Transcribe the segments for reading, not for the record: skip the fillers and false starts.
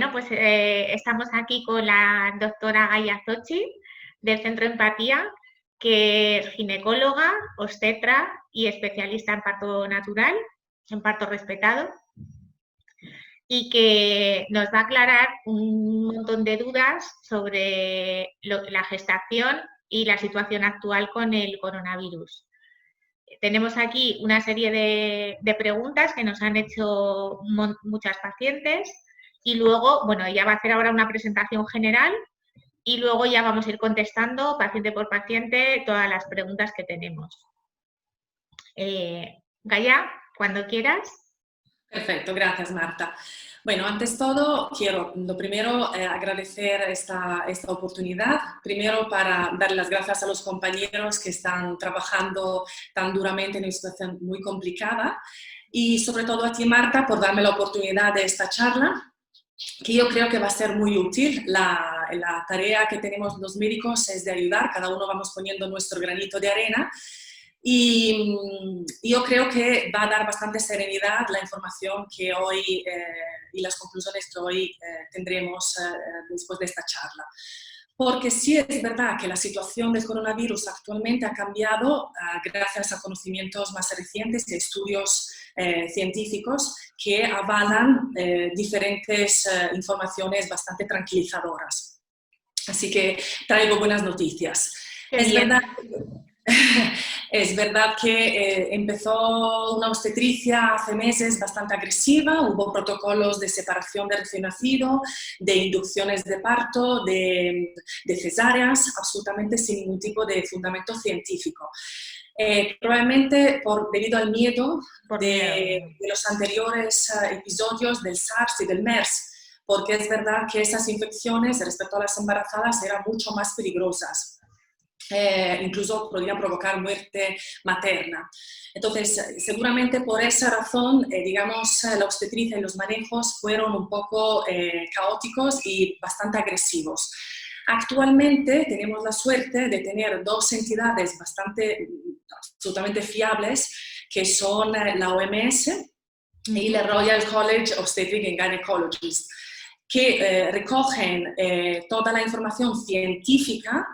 Pues estamos aquí con la doctora Gaia Zochi del Centro Empatía, que es ginecóloga, obstetra y especialista en parto natural, en parto respetado, y que nos va a aclarar un montón de dudas sobre la gestación y la situación actual con el coronavirus. Tenemos aquí una serie de preguntas que nos han hecho muchas pacientes y luego, bueno, ella va a hacer ahora una presentación general y luego ya vamos a ir contestando paciente por paciente todas las preguntas que tenemos. Gaia, cuando quieras. Perfecto, gracias Marta. Bueno, antes de todo, quiero lo primero agradecer esta oportunidad. Primero para dar las gracias a los compañeros que están trabajando tan duramente en una situación muy complicada y sobre todo a ti Marta por darme la oportunidad de esta charla, que yo creo que va a ser muy útil. La tarea que tenemos los médicos es de ayudar, cada uno vamos poniendo nuestro granito de arena. Y yo creo que va a dar bastante serenidad la información que hoy y las conclusiones que hoy tendremos después de esta charla. Porque sí es verdad que la situación del coronavirus actualmente ha cambiado gracias a conocimientos más recientes y estudios científicos que avalan diferentes informaciones bastante tranquilizadoras. Así que traigo buenas noticias. Es verdad. Es verdad que empezó una obstetricia hace meses bastante agresiva, hubo protocolos de separación de recién nacido, de inducciones de parto, de cesáreas, absolutamente sin ningún tipo de fundamento científico. Probablemente debido al miedo de los anteriores episodios del SARS y del MERS, porque es verdad que esas infecciones respecto a las embarazadas eran mucho más peligrosas. Incluso podría provocar muerte materna. Entonces, seguramente por esa razón, digamos, la obstetricia y los manejos fueron un poco caóticos y bastante agresivos. Actualmente tenemos la suerte de tener dos entidades absolutamente fiables, que son la OMS y la Royal College of Obstetrics and Gynecologists, que recogen toda la información científica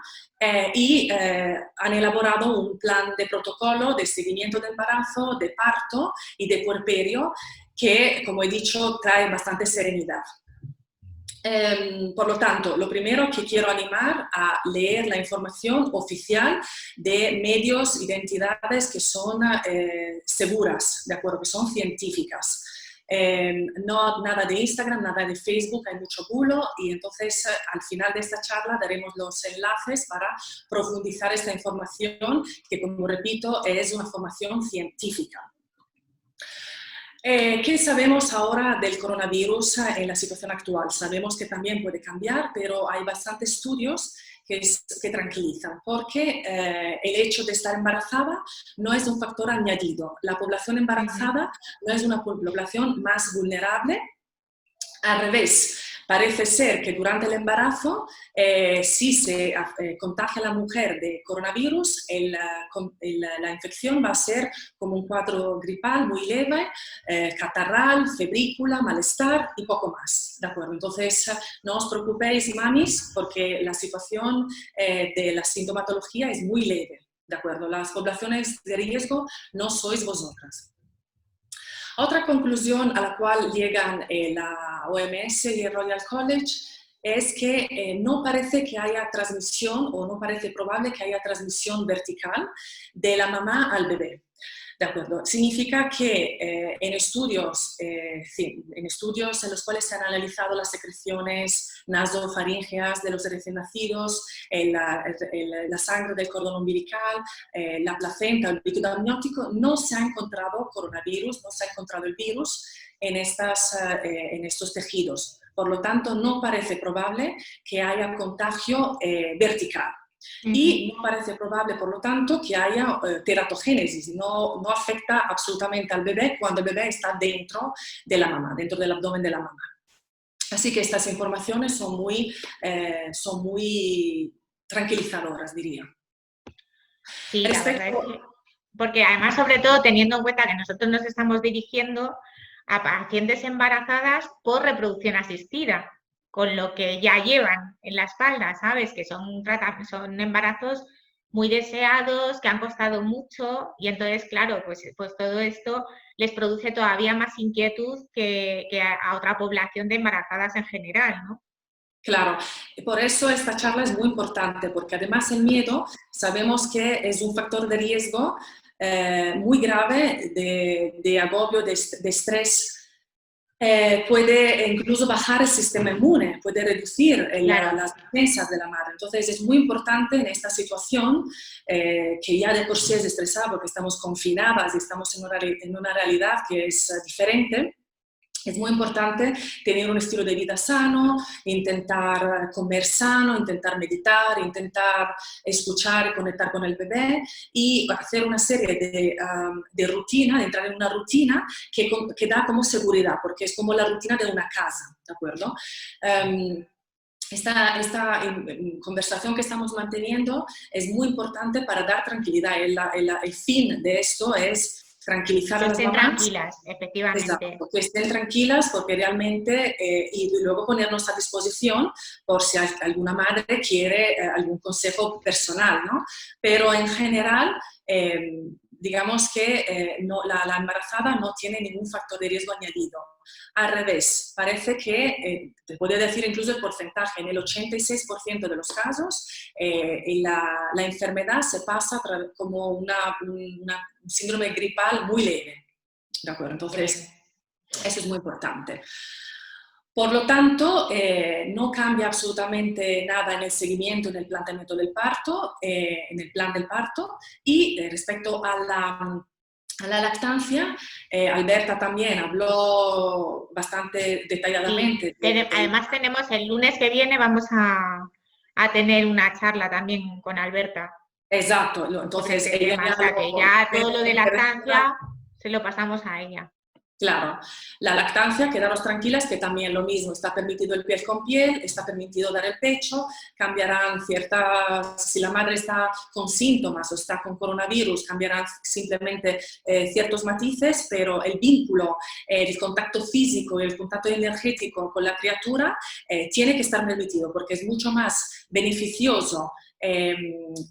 y han elaborado un plan de protocolo de seguimiento de embarazo, de parto y de puerperio que, como he dicho, trae bastante serenidad. Por lo tanto, lo primero que quiero animar a leer la información oficial de medios y de entidades que son seguras, ¿de acuerdo? Que son científicas. No nada de Instagram, nada de Facebook, hay mucho bulo y entonces al final de esta charla daremos los enlaces para profundizar esta información que, como repito, es una información científica. ¿Qué sabemos ahora del coronavirus en la situación actual? Sabemos que también puede cambiar, pero hay bastantes estudios que tranquilizan, porque el hecho de estar embarazada no es un factor añadido. La población embarazada no es una población más vulnerable. Al revés, parece ser que durante el embarazo, si se contagia a la mujer de coronavirus, la infección va a ser como un cuadro gripal muy leve, catarral, febrícula, malestar y poco más, ¿de acuerdo? Entonces, no os preocupéis, mamis, porque la situación de la sintomatología es muy leve, ¿de acuerdo? Las poblaciones de riesgo no sois vosotras. Otra conclusión a la cual llegan la OMS y el Royal College es que no parece que haya transmisión o no parece probable que haya transmisión vertical de la mamá al bebé. ¿De acuerdo? Significa que en estudios en los cuales se han analizado las secreciones nasofaríngeas de los recién nacidos, la sangre del cordón umbilical, la placenta, el líquido amniótico, no se ha encontrado coronavirus, no se ha encontrado el virus en estos tejidos. Por lo tanto, no parece probable que haya contagio vertical. Y no parece probable, por lo tanto, que haya teratogénesis, no afecta absolutamente al bebé cuando el bebé está dentro de la mamá, dentro del abdomen de la mamá. Así que estas informaciones son muy tranquilizadoras, diría. Sí, la verdad es que, porque además, sobre todo, teniendo en cuenta que nosotros nos estamos dirigiendo a pacientes embarazadas por reproducción asistida. con lo que ya llevan en la espalda, ¿sabes? Que son embarazos muy deseados, que han costado mucho y entonces, claro, pues todo esto les produce todavía más inquietud que a otra población de embarazadas en general, ¿no? Claro, y por eso esta charla es muy importante, porque además el miedo sabemos que es un factor de riesgo muy grave de agobio, de estrés. Puede incluso bajar el sistema inmune, puede reducir Claro. las defensas de la madre. Entonces es muy importante en esta situación, que ya de por sí es estresada porque estamos confinadas y estamos en una realidad que es diferente. Es muy importante tener un estilo de vida sano, intentar comer sano, intentar meditar, intentar escuchar y conectar con el bebé y hacer una serie de rutina, de entrar en una rutina que da como seguridad, porque es como la rutina de una casa, ¿de acuerdo? Esta conversación que estamos manteniendo es muy importante para dar tranquilidad. El fin de esto es tranquilizar Que a las estén mamás. tranquilas, efectivamente. Exacto, que estén tranquilas porque realmente, y luego ponernos a disposición por si alguna madre quiere algún consejo personal, ¿no? Pero en general, digamos que la embarazada no tiene ningún factor de riesgo añadido. Al revés, parece que, te podría decir incluso el porcentaje, en el 86% de los casos, la enfermedad se pasa como un síndrome gripal muy leve. ¿De acuerdo? Entonces, eso es muy importante. Por lo tanto, no cambia absolutamente nada en el seguimiento, en el planteamiento del parto, en el plan del parto. Y respecto a la lactancia, Alberta también habló bastante Sí, detalladamente. además tenemos el lunes que viene, vamos a tener una charla también con Alberta Exacto, sobre entonces este ella tema, ya o sea que ya todo lo de lo. lactancia se lo pasamos a ella. Claro, la lactancia, quedaros tranquilas que también lo mismo, está permitido el piel con piel, está permitido dar el pecho, cambiarán ciertas, si la madre está con síntomas o está con coronavirus, cambiarán simplemente ciertos matices, pero el vínculo, el contacto físico y el contacto energético con la criatura tiene que estar permitido porque es mucho más beneficioso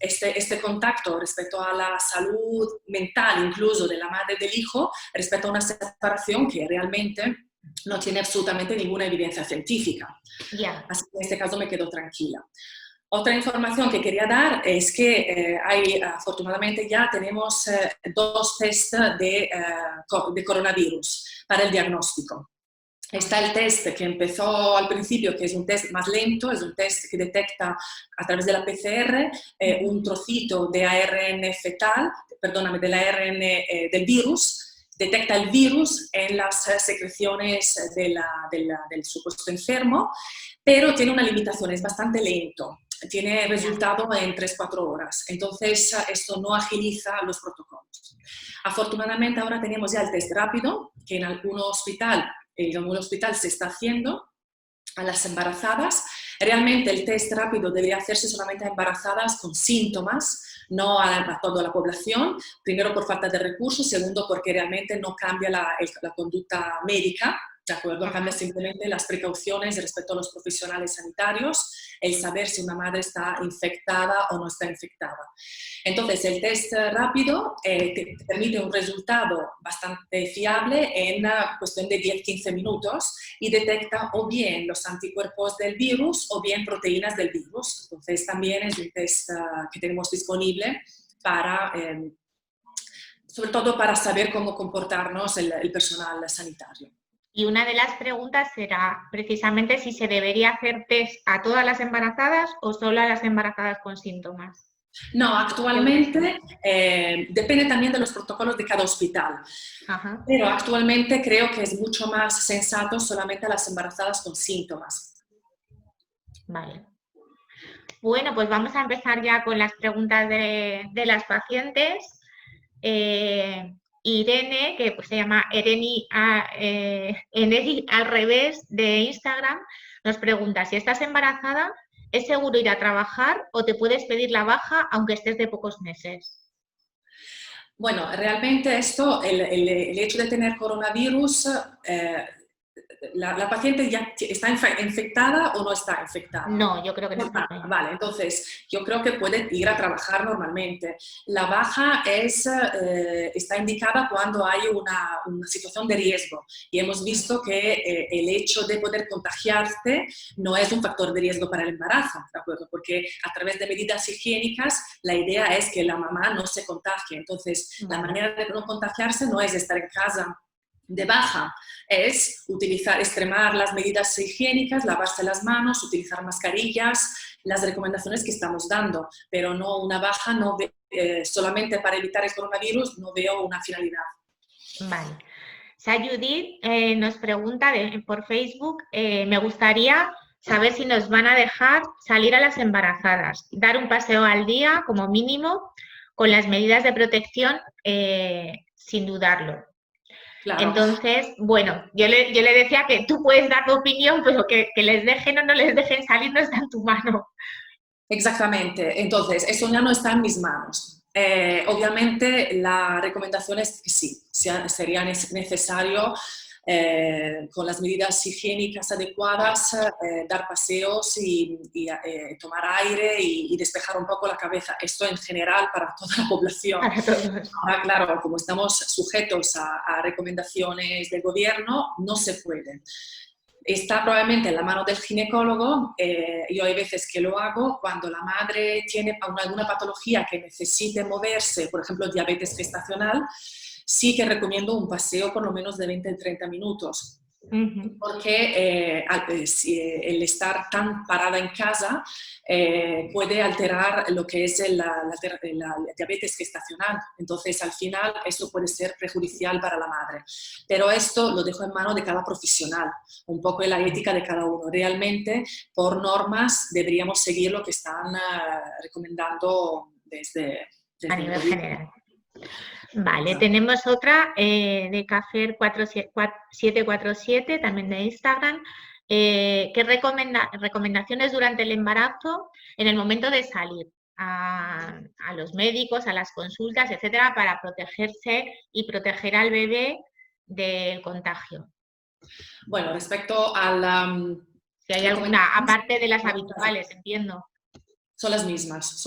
este contacto respecto a la salud mental incluso de la madre y del hijo respecto a una separación que realmente no tiene absolutamente ninguna evidencia científica. Yeah. Así que en este caso me quedo tranquila. Otra información que quería dar es que afortunadamente ya tenemos 2 test de coronavirus para el diagnóstico. Está el test que empezó al principio, que es un test más lento, es un test que detecta a través de la PCR un trocito de ARN fetal, perdóname, del ARN del virus, detecta el virus en las secreciones del supuesto enfermo, pero tiene una limitación, es bastante lento, tiene resultado en 3-4 horas, entonces esto no agiliza los protocolos. Afortunadamente ahora tenemos ya el test rápido, que en algún hospital se está haciendo a las embarazadas. Realmente el test rápido debería hacerse solamente a embarazadas con síntomas, no a toda la población, primero por falta de recursos, segundo porque realmente no cambia la conducta médica, ¿de acuerdo? Cambia simplemente las precauciones respecto a los profesionales sanitarios, el saber si una madre está infectada o no está infectada. Entonces, el test rápido te permite un resultado bastante fiable en cuestión de 10-15 minutos y detecta o bien los anticuerpos del virus o bien proteínas del virus. Entonces, también es un test que tenemos disponible para, sobre todo para saber cómo comportarnos el personal sanitario. Y una de las preguntas será precisamente si se debería hacer test a todas las embarazadas o solo a las embarazadas con síntomas. No, actualmente depende también de los protocolos de cada hospital. Ajá. Pero actualmente creo que es mucho más sensato solamente a las embarazadas con síntomas. Vale. Bueno, pues vamos a empezar ya con las preguntas de las pacientes. Irene, que pues se llama Eneri al revés de Instagram, nos pregunta: si estás embarazada, ¿es seguro ir a trabajar o te puedes pedir la baja aunque estés de pocos meses? Bueno, realmente esto, el hecho de tener coronavirus la paciente ya está infectada o no está infectada. No, yo creo que no está. Vale, entonces yo creo que puede ir a trabajar normalmente. La baja está indicada cuando hay una situación de riesgo y hemos visto que el hecho de poder contagiarte no es un factor de riesgo para el embarazo, ¿de acuerdo? Porque a través de medidas higiénicas la idea es que la mamá no se contagie. Entonces, la manera de no contagiarse no es estar en casa de baja, es extremar las medidas higiénicas, lavarse las manos, utilizar mascarillas, las recomendaciones que estamos dando, pero no una baja solamente para evitar el coronavirus, no veo una finalidad. Vale. Judith nos pregunta por Facebook, me gustaría saber si nos van a dejar salir a las embarazadas, dar un paseo al día como mínimo, con las medidas de protección, sin dudarlo. Claro. Entonces, bueno, yo le decía que tú puedes dar tu opinión, pero que les dejen o no les dejen salir no está en tu mano. Exactamente, entonces eso ya no está en mis manos. Obviamente la recomendación es que sí, sería necesario con las medidas higiénicas adecuadas dar paseos y tomar aire y despejar un poco la cabeza. Esto en general para toda la población. Ahora, claro, como estamos sujetos a recomendaciones del gobierno, no se puede. Está probablemente en la mano del ginecólogo. Yo hay veces que lo hago cuando la madre tiene alguna patología que necesite moverse, por ejemplo, diabetes gestacional, sí que recomiendo un paseo por lo menos de 20-30 minutos. Porque el estar tan parada en casa puede alterar lo que es la diabetes gestacional. Entonces, al final, eso puede ser perjudicial para la madre. Pero esto lo dejo en manos de cada profesional, un poco en la ética de cada uno. Realmente, por normas, deberíamos seguir lo que están recomendando desde a nivel general. Vale, tenemos otra de Café 747, también de Instagram. ¿Qué recomendaciones durante el embarazo en el momento de salir a los médicos, a las consultas, etcétera, para protegerse y proteger al bebé del contagio? Bueno, respecto a la... Si hay alguna, aparte de las habituales, entiendo. Son las mismas,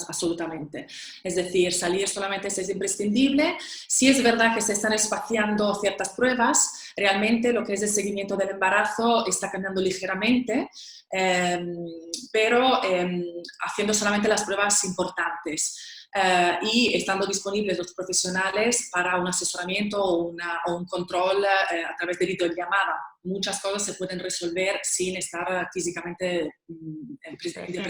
absolutamente. Es decir, salir solamente si es imprescindible. Sí es verdad que se están espaciando ciertas pruebas, realmente lo que es el seguimiento del embarazo está cambiando ligeramente, pero haciendo solamente las pruebas importantes. Y estando disponibles los profesionales para un asesoramiento o un control a través de videollamada. Muchas cosas se pueden resolver sin estar físicamente en presencia.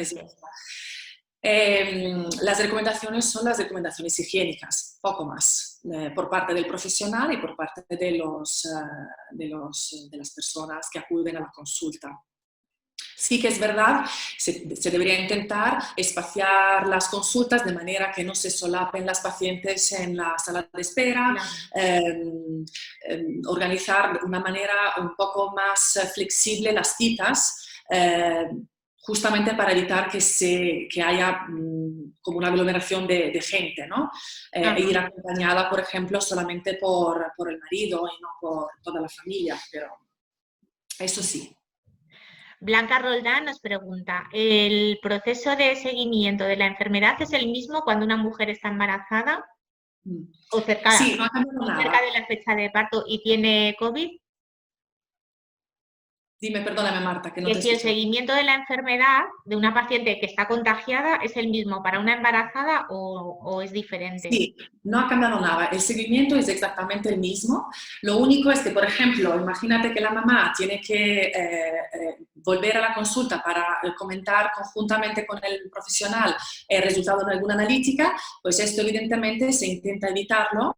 Las recomendaciones son las recomendaciones higiénicas, poco más, por parte del profesional y por parte de las personas que acuden a la consulta. Sí que es verdad, se debería intentar espaciar las consultas de manera que no se solapen las pacientes en la sala de espera, organizar de una manera un poco más flexible las citas, justamente para evitar que haya como una aglomeración de gente, ¿no? Ir acompañada, por ejemplo, solamente por el marido y no por toda la familia, pero eso sí. Blanca Roldán nos pregunta, ¿el proceso de seguimiento de la enfermedad es el mismo cuando una mujer está embarazada o cerca, sí, no cerca de la fecha de parto y tiene COVID? Dime, perdóname Marta, que no te si el seguimiento de la enfermedad de una paciente que está contagiada es el mismo para una embarazada o es diferente. Sí, no ha cambiado nada. El seguimiento es exactamente el mismo. Lo único es que, por ejemplo, imagínate que la mamá tiene que volver a la consulta para comentar conjuntamente con el profesional el resultado de alguna analítica, pues esto evidentemente se intenta evitarlo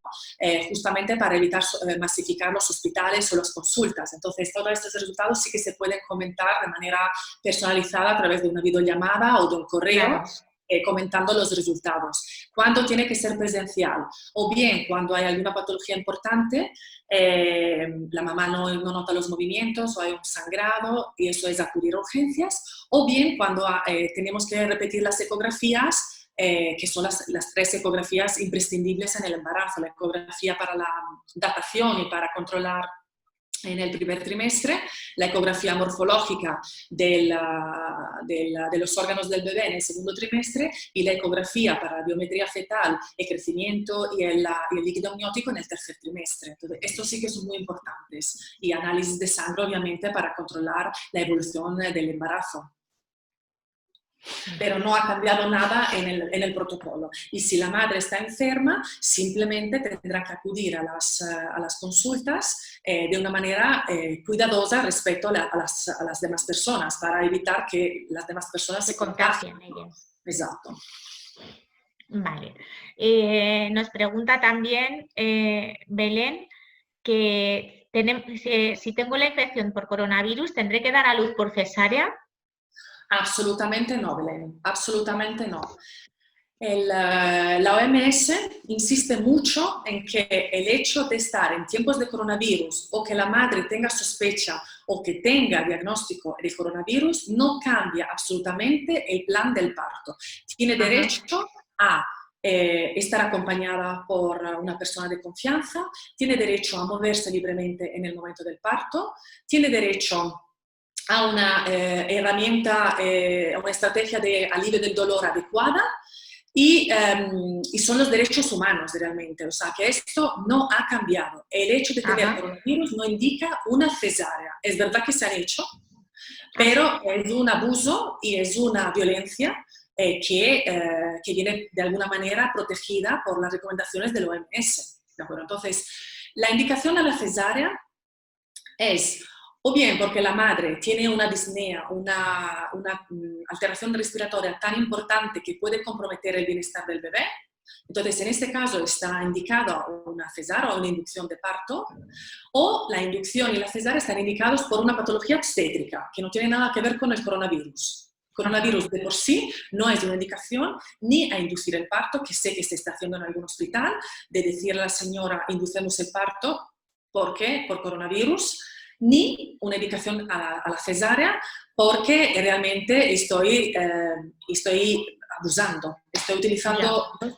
justamente para evitar masificar los hospitales o las consultas. Entonces, todos estos resultados sí que se pueden comentar de manera personalizada a través de una videollamada o de un correo. Claro. Comentando los resultados. ¿Cuándo tiene que ser presencial? O bien cuando hay alguna patología importante, la mamá no nota los movimientos o hay un sangrado y eso es acudir a urgencias, o bien cuando tenemos que repetir las ecografías, que son las 3 ecografías imprescindibles en el embarazo, la ecografía para la datación y para controlar en el primer trimestre, la ecografía morfológica de los órganos del bebé en el segundo trimestre y la ecografía para la biometría fetal, el crecimiento y el líquido amniótico en el tercer trimestre. Entonces, estos sí que son muy importantes. Y análisis de sangre, obviamente, para controlar la evolución del embarazo. Pero no ha cambiado nada en el protocolo. Y si la madre está enferma, simplemente tendrá que acudir a las consultas de una manera cuidadosa respecto a las demás personas, para evitar que las demás personas se contagien ellas. Exacto. Vale. Nos pregunta también Belén que si tengo la infección por coronavirus, ¿tendré que dar a luz por cesárea? Absolutamente no, Belén, absolutamente no. La OMS insiste mucho en que el hecho de estar en tiempos de coronavirus o que la madre tenga sospecha o que tenga diagnóstico de coronavirus no cambia absolutamente el plan del parto. Tiene derecho a estar acompañada por una persona de confianza, tiene derecho a moverse libremente en el momento del parto, tiene derecho a una herramienta, una estrategia de alivio del dolor adecuada y son los derechos humanos realmente. O sea, que esto no ha cambiado. El hecho de tener coronavirus no indica una cesárea. Es verdad que se han hecho, pero es un abuso y es una violencia que viene de alguna manera protegida por las recomendaciones del OMS. ¿De acuerdo? Entonces, la indicación a la cesárea es o bien porque la madre tiene una disnea, una alteración respiratoria tan importante que puede comprometer el bienestar del bebé. Entonces, en este caso está indicada una cesárea o una inducción de parto, o la inducción y la cesárea están indicados por una patología obstétrica que no tiene nada que ver con el coronavirus. El coronavirus de por sí no es una indicación ni a inducir el parto, que sé que se está haciendo en algún hospital, de decirle a la señora, inducemos el parto, ¿por qué? Por coronavirus, ni una indicación a la cesárea, porque realmente estoy abusando, estoy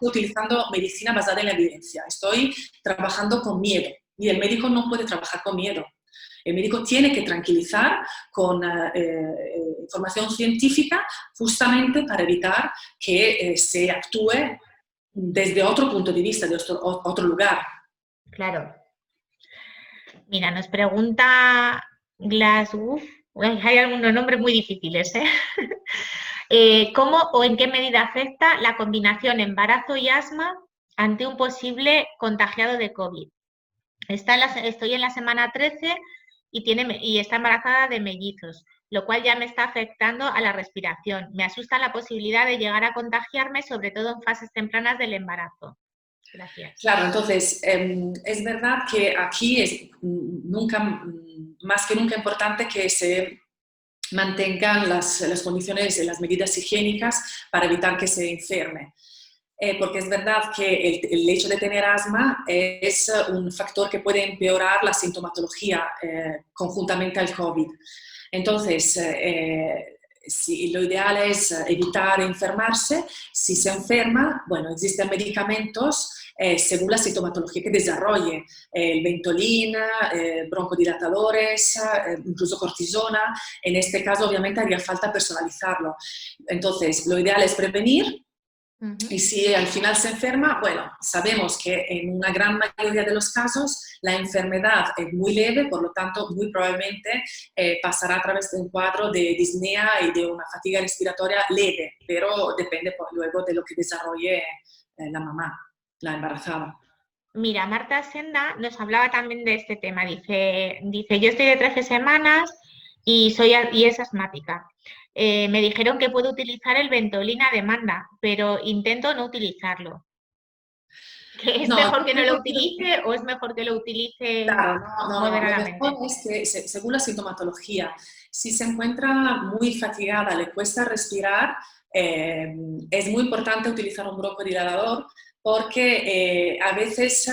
utilizando medicina basada en la evidencia, estoy trabajando con miedo y el médico no puede trabajar con miedo. El médico tiene que tranquilizar con información científica justamente para evitar que se actúe desde otro punto de vista, de otro lugar. Claro. Mira, nos pregunta Glasgow, hay algunos nombres muy difíciles, ¿cómo o en qué medida afecta la combinación embarazo y asma ante un posible contagiado de COVID? Estoy en la semana 13 y está embarazada de mellizos, lo cual ya me está afectando a la respiración. Me asusta la posibilidad de llegar a contagiarme, sobre todo en fases tempranas del embarazo. Gracias. Claro, entonces es verdad que aquí es más que nunca importante que se mantengan las condiciones y las medidas higiénicas para evitar que se enferme. Porque es verdad que el hecho de tener asma es un factor que puede empeorar la sintomatología conjuntamente al COVID. Entonces, lo ideal es evitar enfermarse. Si se enferma, bueno, existen medicamentos según la sintomatología que desarrolle, el Ventolin, broncodilatadores, incluso cortisona. En este caso, obviamente, haría falta personalizarlo. Entonces, lo ideal es prevenir. Y si al final se enferma, bueno, sabemos que en una gran mayoría de los casos la enfermedad es muy leve, por lo tanto, muy probablemente pasará a través de un cuadro de disnea y de una fatiga respiratoria leve, pero depende luego de lo que desarrolle la mamá, la embarazada. Mira, Marta Senda nos hablaba también de este tema. Dice, yo estoy de 13 semanas y es asmática. Me dijeron que puedo utilizar el Ventolin a demanda, pero intento no utilizarlo. ¿Es mejor que no lo utilice o es mejor que lo utite moderadamente? Lo mejor es que, según la sintomatología, si se encuentra muy fatigada, le cuesta respirar, es muy importante utilizar un broncodilatador porque a veces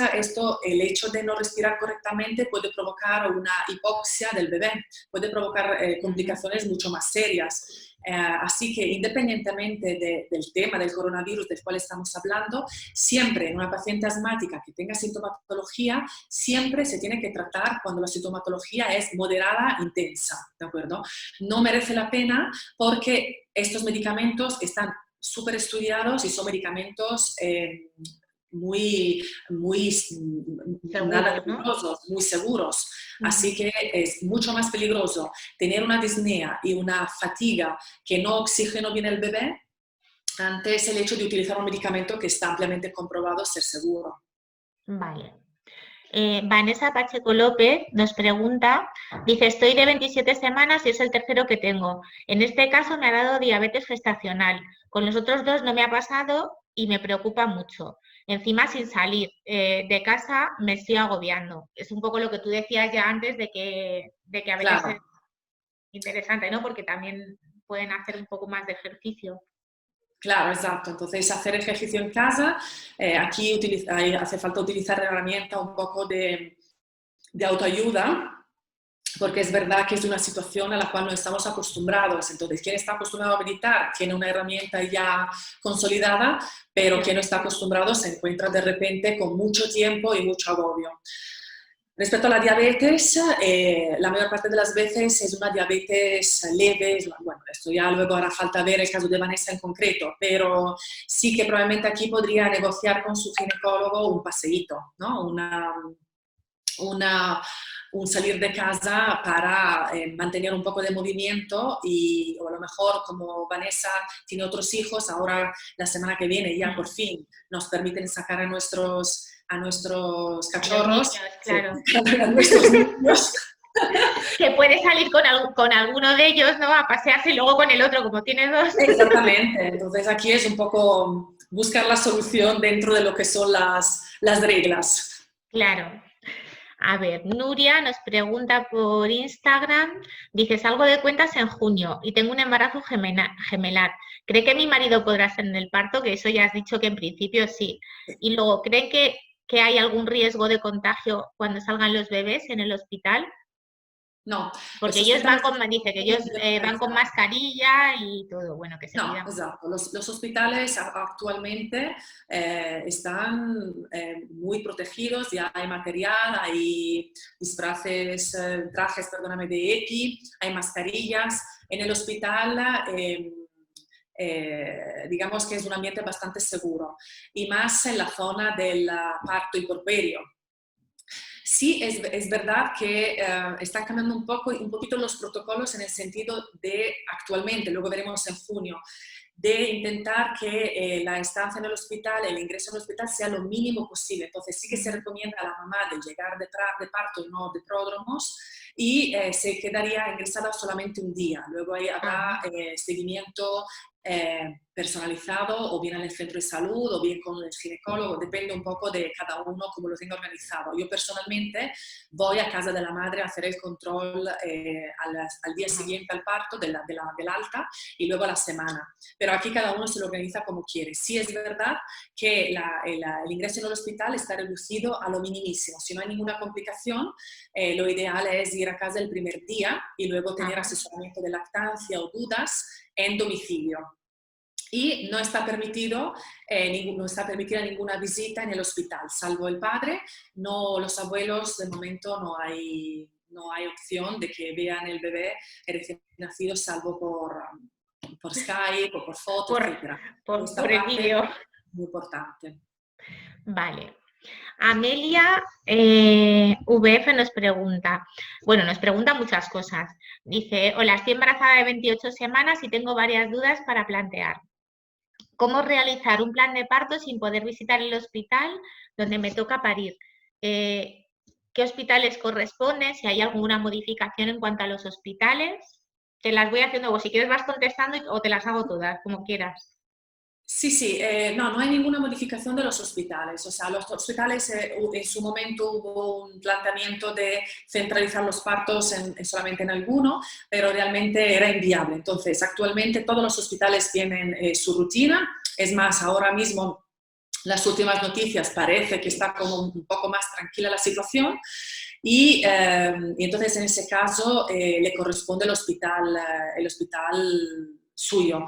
el hecho de no respirar correctamente puede provocar una hipoxia del bebé, puede provocar complicaciones mucho más serias. Así que independientemente del tema del coronavirus del cual estamos hablando, siempre en una paciente asmática que tenga sintomatología, siempre se tiene que tratar cuando la sintomatología es moderada, intensa, ¿de acuerdo? No merece la pena porque estos medicamentos están súper estudiados y son medicamentos muy nada Seguros, ¿no? peligrosos, muy seguros. Ujú. Así que es mucho más peligroso tener una disnea y una fatiga que no oxígeno bien el bebé antes el hecho de utilizar un medicamento que está ampliamente comprobado ser seguro. Vale. Vanessa Pacheco López nos pregunta, dice, estoy de 27 semanas y es el tercero que tengo. En este caso me ha dado diabetes gestacional. Con los otros dos no me ha pasado y me preocupa mucho. Encima, sin salir de casa me estoy agobiando. Es un poco lo que tú decías ya antes de que a veces es Claro. interesante, ¿no? Porque también pueden hacer un poco más de ejercicio. Claro, exacto. Entonces, hacer ejercicio en casa, aquí hace falta utilizar herramientas un poco de autoayuda, porque es verdad que es una situación a la cual no estamos acostumbrados. Entonces, quien está acostumbrado a meditar tiene una herramienta ya consolidada, pero quien no está acostumbrado se encuentra de repente con mucho tiempo y mucho agobio. Respecto a la diabetes, la mayor parte de las veces es una diabetes leve, bueno, esto ya luego hará falta ver el caso de Vanessa en concreto, pero sí que probablemente aquí podría negociar con su ginecólogo un paseíto, ¿no? Un salir de casa para mantener un poco de movimiento y o a lo mejor como Vanessa tiene otros hijos, ahora la semana que viene ya por fin nos permiten sacar a nuestros A los cachorros, niños, claro. a nuestros niños. Que puede salir con alguno de ellos, ¿no? A pasearse y luego con el otro, como tiene dos. Exactamente, entonces aquí es un poco buscar la solución dentro de lo que son las reglas. Claro. A ver, Nuria nos pregunta por Instagram, dice, salgo de cuentas en junio y tengo un embarazo gemelar. ¿Cree que mi marido podrá estar en el parto? Que eso ya has dicho que en principio sí. Y luego, ¿creen que hay algún riesgo de contagio cuando salgan los bebés en el hospital? No, Porque los ellos van hospitales con, dice que ellos van con mascarilla y todo, bueno, que se no, cuidan. esatto. Los hospitales actualmente están muy protegidos, ya hay material, hay disfraces, trajes, perdóname, de EPI, hay mascarillas. En el hospital, digamos que es un ambiente bastante seguro, y más en la zona del parto y porperio. Sí, es verdad que están cambiando un poquito los protocolos en el sentido de actualmente, luego veremos en junio, de intentar que la estancia en el hospital, el ingreso en el hospital sea lo mínimo posible. Entonces sí que se recomienda a la mamá de llegar de parto y no de pródromos y se quedaría ingresada solamente un día. Luego ahí habrá seguimiento personalizado o bien en el centro de salud o bien con el ginecólogo, depende un poco de cada uno cómo lo tenga organizado. Yo personalmente voy a casa de la madre a hacer el control al día siguiente al parto del alta y luego a la semana. Pero aquí cada uno se lo organiza como quiere. Sí es verdad que el ingreso en el hospital está reducido a lo minimísimo. Si no hay ninguna complicación, lo ideal es ir a casa el primer día y luego tener asesoramiento de lactancia o dudas en domicilio. Y no está permitida ninguna visita en el hospital, salvo el padre. No, los abuelos, de momento no hay opción de que vean el bebé recién nacido, salvo por Skype o por foto, etc. Esta Por el parte vídeo. es muy importante. Vale. Amelia VF nos pregunta, bueno, nos pregunta muchas cosas. Dice, hola, estoy embarazada de 28 semanas y tengo varias dudas para plantear. ¿Cómo realizar un plan de parto sin poder visitar el hospital donde me toca parir? ¿Qué hospitales corresponden? Si hay alguna modificación en cuanto a los hospitales. Te las voy haciendo, o si quieres vas contestando o te las hago todas, como quieras. Sí, sí, no, no hay ninguna modificación de los hospitales. O sea, los hospitales en su momento hubo un planteamiento de centralizar los partos solamente en alguno, pero realmente era inviable. Entonces, actualmente todos los hospitales tienen su rutina. Es más, ahora mismo las últimas noticias parece que está como un poco más tranquila la situación y entonces en ese caso le corresponde el hospital suyo.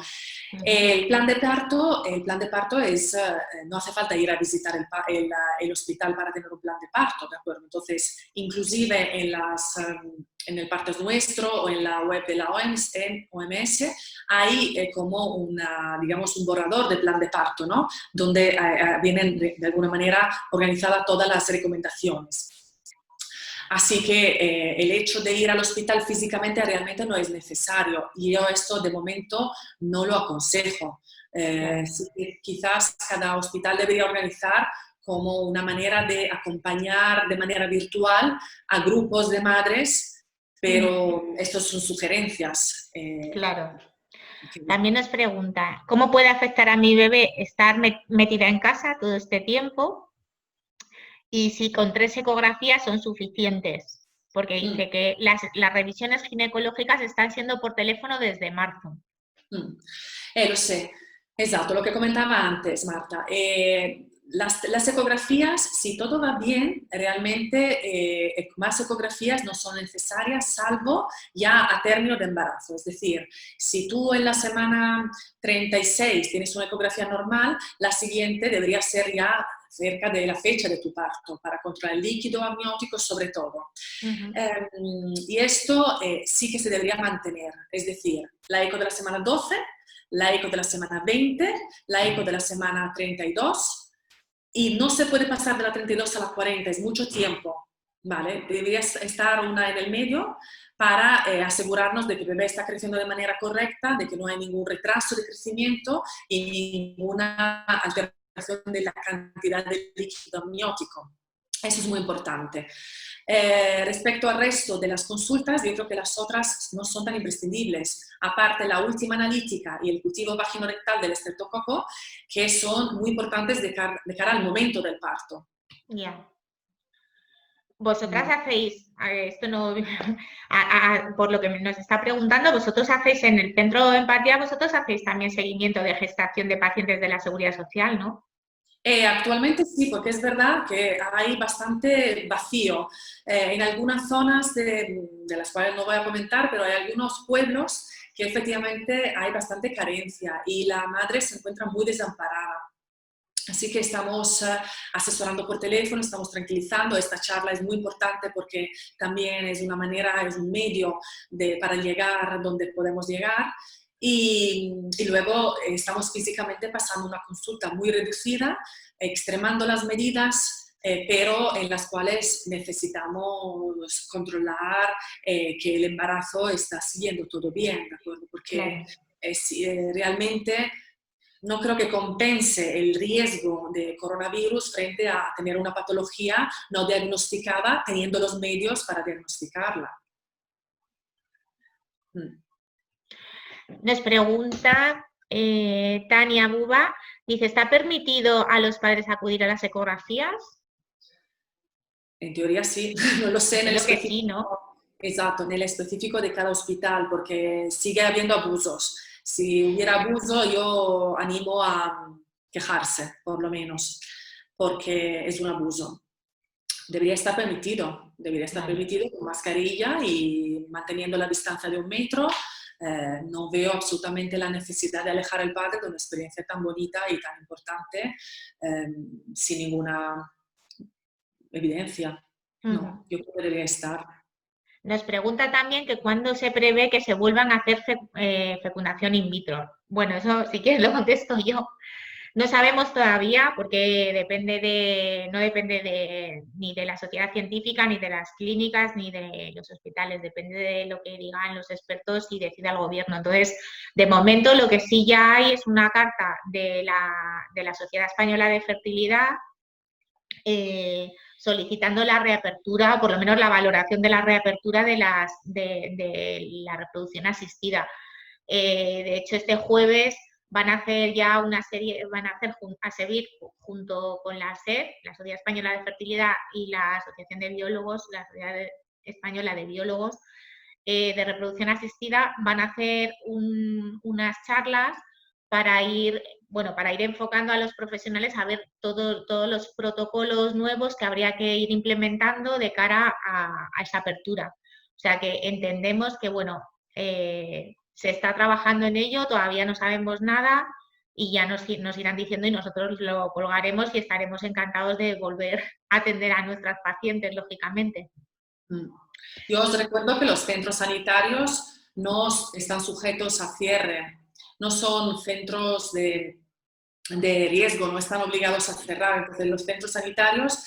El plan de parto es, no hace falta ir a visitar el hospital para tener un plan de parto, ¿de acuerdo? Entonces, inclusive en el Parto es Nuestro o en la web de la OMS hay como digamos, un borrador de plan de parto, ¿no? Donde vienen de alguna manera organizadas todas las recomendaciones. Así que el hecho de ir al hospital físicamente realmente no es necesario y yo esto de momento no lo aconsejo. Sí, quizás cada hospital debería organizar como una manera de acompañar de manera virtual a grupos de madres, pero estas son sugerencias. Claro. También nos pregunta, ¿cómo puede afectar a mi bebé estar metida en casa todo este tiempo? Y si con 3 ecografías son suficientes, porque dice que las revisiones ginecológicas están siendo por teléfono desde marzo. Lo sé, esatto, lo que comentaba antes, Marta. Las ecografías, si todo va bien, realmente más ecografías no son necesarias salvo ya a término de embarazo. Es decir, si tú en la semana 36 tienes una ecografía normal, la siguiente debería ser ya cerca de la fecha de tu parto, para controlar el líquido amniótico sobre todo. Y esto sí que se debería mantener, es decir, la eco de la semana 12, la eco de la semana 20, la eco de la semana 32, y no se puede pasar de la 32 a la 40, es mucho tiempo, ¿vale? Debería estar una en el medio para asegurarnos de que el bebé está creciendo de manera correcta, de que no hay ningún retraso de crecimiento y ninguna alteración de la cantidad de líquido amniótico. Eso es muy importante. Respecto al resto de las consultas, yo creo que las otras no son tan imprescindibles. Aparte, la última analítica y el cultivo vaginorectal del estreptococo, que son muy importantes de cara al momento del parto. Ya. Vosotras hacéis, esto no, por lo que nos está preguntando, vosotros hacéis en el Centro de Empatía, vosotros hacéis también seguimiento de gestación de pacientes de la Seguridad Social, ¿no? Actualmente sí, porque es verdad que hay bastante vacío. En algunas zonas de las cuales no voy a comentar, pero hay algunos pueblos que efectivamente hay bastante carencia y la madre se encuentra muy desamparada. Así que estamos asesorando por teléfono, estamos tranquilizando. Esta charla es muy importante porque también es una manera, es un medio para llegar donde podemos llegar. Y luego estamos físicamente pasando una consulta muy reducida, extremando las medidas, pero en las cuales necesitamos controlar que el embarazo está siguiendo todo bien, ¿de acuerdo? Porque realmente no creo que compense el riesgo de coronavirus frente a tener una patología no diagnosticada teniendo los medios para diagnosticarla. Nos pregunta Tania Buba, dice, ¿está permitido a los padres acudir a las ecografías? En teoría sí, no lo sé en el específico. Sí, ¿no? Exacto, en el específico de cada hospital, porque sigue habiendo abusos. Si hubiera abuso, yo animo a quejarse, por lo menos, porque es un abuso. Debería estar permitido con mascarilla y manteniendo la distancia de 1 metro. No veo absolutamente la necesidad de alejar al padre de una experiencia tan bonita y tan importante sin ninguna evidencia. No, yo creo que debería estar. Nos pregunta también que cuándo se prevé que se vuelvan a hacer fecundación in vitro. Bueno, eso si quieres lo contesto yo. No sabemos todavía porque no depende ni de la sociedad científica, ni de las clínicas, ni de los hospitales. Depende de lo que digan los expertos y decida el gobierno. Entonces, de momento lo que sí ya hay es una carta de la Sociedad Española de Fertilidad solicitando la reapertura, o por lo menos la valoración de la reapertura de la reproducción asistida. De hecho, este jueves van a hacer ya una serie, a seguir junto con la SED, la Sociedad Española de Fertilidad, y la Asociación de Biólogos, la Sociedad Española de Biólogos de Reproducción Asistida, van a hacer unas charlas para ir bueno, para ir enfocando a los profesionales a ver todos los protocolos nuevos que habría que ir implementando de cara a esa apertura. O sea que entendemos que, bueno, se está trabajando en ello, todavía no sabemos nada y ya nos irán diciendo y nosotros lo colgaremos y estaremos encantados de volver a atender a nuestras pacientes, lógicamente. Yo os recuerdo que los centros sanitarios no están sujetos a cierre, no son centros de riesgo, no están obligados a cerrar. Entonces, los centros sanitarios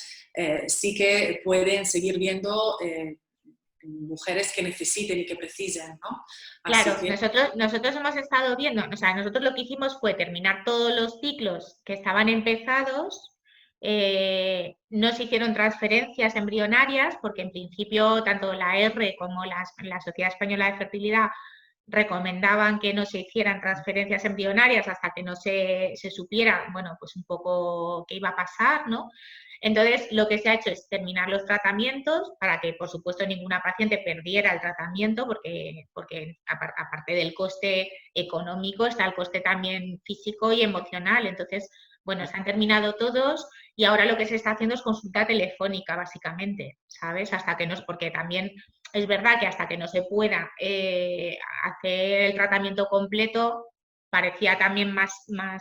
sí que pueden seguir viendo mujeres que necesiten y que precisen, ¿no? Así claro, que... nosotros hemos estado viendo, o sea, nosotros lo que hicimos fue terminar todos los ciclos que estaban empezados. No se hicieron transferencias embrionarias porque en principio tanto la R como la Sociedad Española de Fertilidad recomendaban que no se hicieran transferencias embrionarias hasta que no se supiera, bueno, pues un poco qué iba a pasar, ¿no? Entonces, lo que se ha hecho es terminar los tratamientos para que, por supuesto, ninguna paciente perdiera el tratamiento, porque aparte del coste económico, está el coste también físico y emocional. Entonces, bueno, se han terminado todos y ahora lo que se está haciendo es consulta telefónica, básicamente, ¿sabes? Hasta que porque también es verdad que hasta que no se pueda hacer el tratamiento completo, parecía también más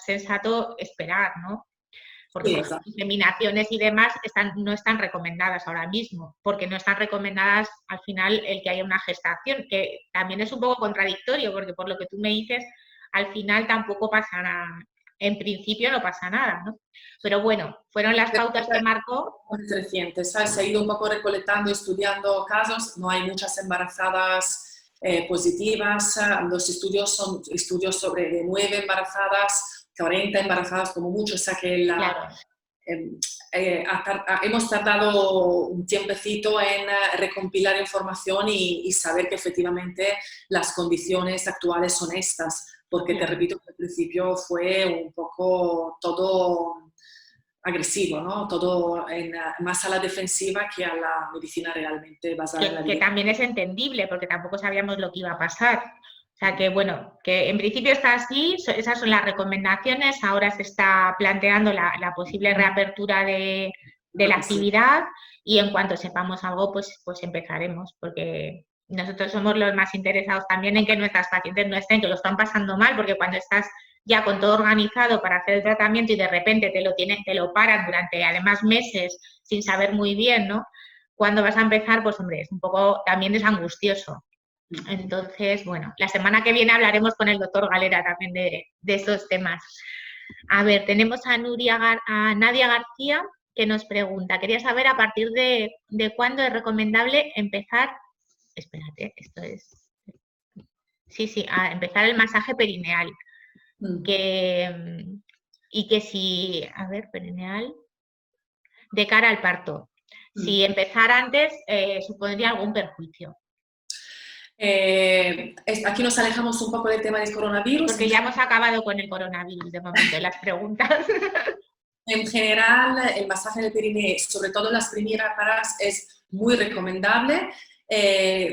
sensato esperar, ¿no? Porque pues, las inseminaciones y demás no están recomendadas ahora mismo, porque no están recomendadas al final el que haya una gestación, que también es un poco contradictorio, porque por lo que tú me dices, al final tampoco pasa nada. En principio no pasa nada, ¿no? Pero bueno, fueron las pautas que marcó. Muy reciente, ¿sabes? Se ha ido un poco recolectando, estudiando casos, no hay muchas embarazadas positivas, los estudios son estudios sobre 9 embarazadas, 40 embarazadas como mucho, o sea que claro. Hemos tardado un tiempecito en recompilar información y saber que efectivamente las condiciones actuales son estas, porque te repito que al principio fue un poco todo agresivo, ¿no? Todo más a la defensiva que a la medicina realmente basada en la vida. Que también es entendible, porque tampoco sabíamos lo que iba a pasar. O sea que, bueno, que en principio está así, esas son las recomendaciones, ahora se está planteando la posible reapertura de la actividad y en cuanto sepamos algo, pues empezaremos, porque nosotros somos los más interesados también en que nuestras pacientes no estén, que lo están pasando mal, porque cuando estás ya con todo organizado para hacer el tratamiento y de repente te lo paran durante además meses sin saber muy bien, ¿no? Cuando vas a empezar, pues hombre, es un poco, también es angustioso. Entonces, bueno, la semana que viene hablaremos con el doctor Galera también de esos temas. A ver, tenemos a Nadia García que nos pregunta, quería saber a partir de cuándo es recomendable empezar, espérate, esto es, sí, a empezar el masaje perineal. Y que si, a ver, perineal, de cara al parto. Si empezar antes supondría algún perjuicio. Aquí nos alejamos un poco del tema del coronavirus. Porque ya hemos acabado con el coronavirus de momento, las preguntas. En general, el masaje del perineo, sobre todo en las primeras paradas, es muy recomendable,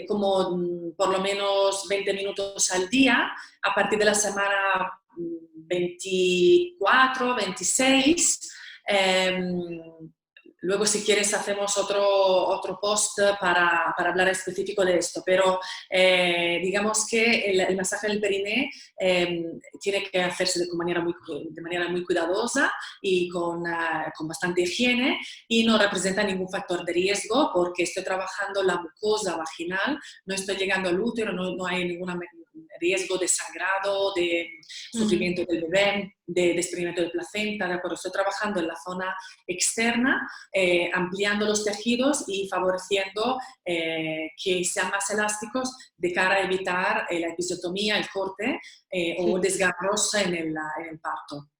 como por lo menos 20 minutos al día, a partir de la semana 24, 26. Luego, si quieres, hacemos otro post para hablar específico de esto, pero digamos que el masaje del periné tiene que hacerse de manera muy cuidadosa y con bastante higiene y no representa ningún factor de riesgo porque estoy trabajando la mucosa vaginal, no estoy llegando al útero, no hay ningún riesgo de sangrado, de sufrimiento del bebé, de desprendimiento de placenta, ¿de acuerdo? Estoy trabajando en la zona externa, ampliando los tejidos y favoreciendo que sean más elásticos de cara a evitar la episiotomía, el corte o desgarros en el parto.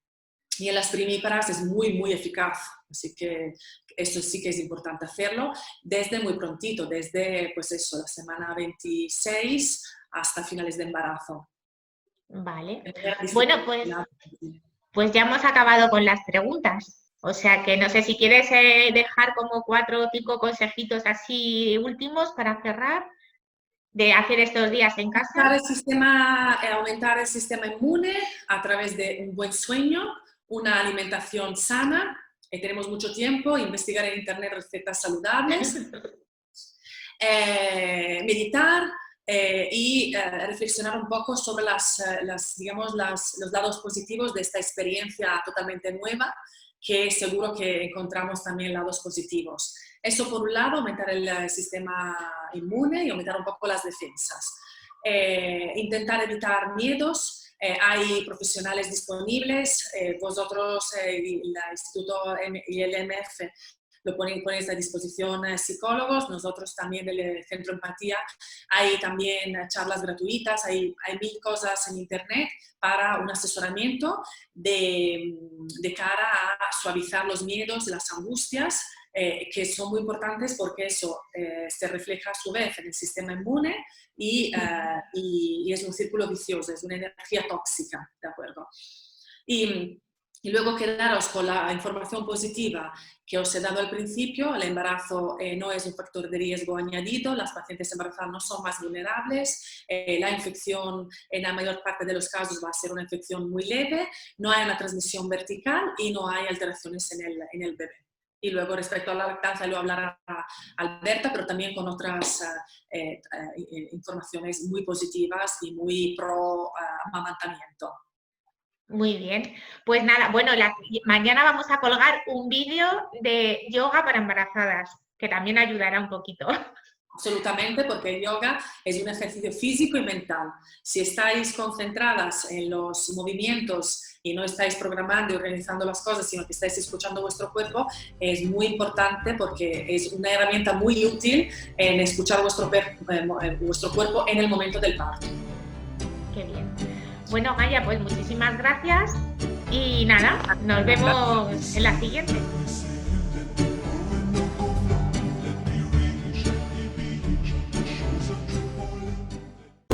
Y en las primíparas es muy eficaz, así que eso sí que es importante hacerlo desde muy prontito, desde pues eso, la semana 26 hasta finales de embarazo. Vale. Bueno, pues ya hemos acabado con las preguntas. O sea que no sé si quieres dejar como 4 o 5 consejitos así últimos para cerrar. de hacer estos días en casa? Aumentar el sistema inmune a través de un buen sueño, una alimentación sana. Tenemos mucho tiempo, investigar en internet recetas saludables, meditar y reflexionar un poco sobre los lados positivos de esta experiencia totalmente nueva, que seguro que encontramos también lados positivos. Eso por un lado, aumentar el sistema inmune y aumentar un poco las defensas. Intentar evitar miedos. Hay profesionales disponibles, vosotros, el Instituto y el MF lo ponéis a disposición psicólogos, nosotros también del Centro Empatía, hay también charlas gratuitas, hay 1000 cosas en internet para un asesoramiento de cara a suavizar los miedos, las angustias, que son muy importantes porque eso se refleja a su vez en el sistema inmune y es un círculo vicioso, es una energía tóxica, ¿de acuerdo? Y luego quedaros con la información positiva que os he dado al principio. El embarazo no es un factor de riesgo añadido, las pacientes embarazadas no son más vulnerables, la infección en la mayor parte de los casos va a ser una infección muy leve, no hay una transmisión vertical y no hay alteraciones en el bebé. Y luego respecto a la lactancia lo hablará Alberta, pero también con otras informaciones muy positivas y muy pro amamantamiento. Muy bien, pues nada, bueno, mañana vamos a colgar un vídeo de yoga para embarazadas, que también ayudará un poquito. Absolutamente, porque el yoga es un ejercicio físico y mental. Si estáis concentradas en los movimientos y no estáis programando y organizando las cosas, sino que estáis escuchando vuestro cuerpo, es muy importante porque es una herramienta muy útil en escuchar vuestro cuerpo en el momento del parto. Qué bien. Bueno, Gaia, pues muchísimas gracias y nada, nos vemos en la siguiente.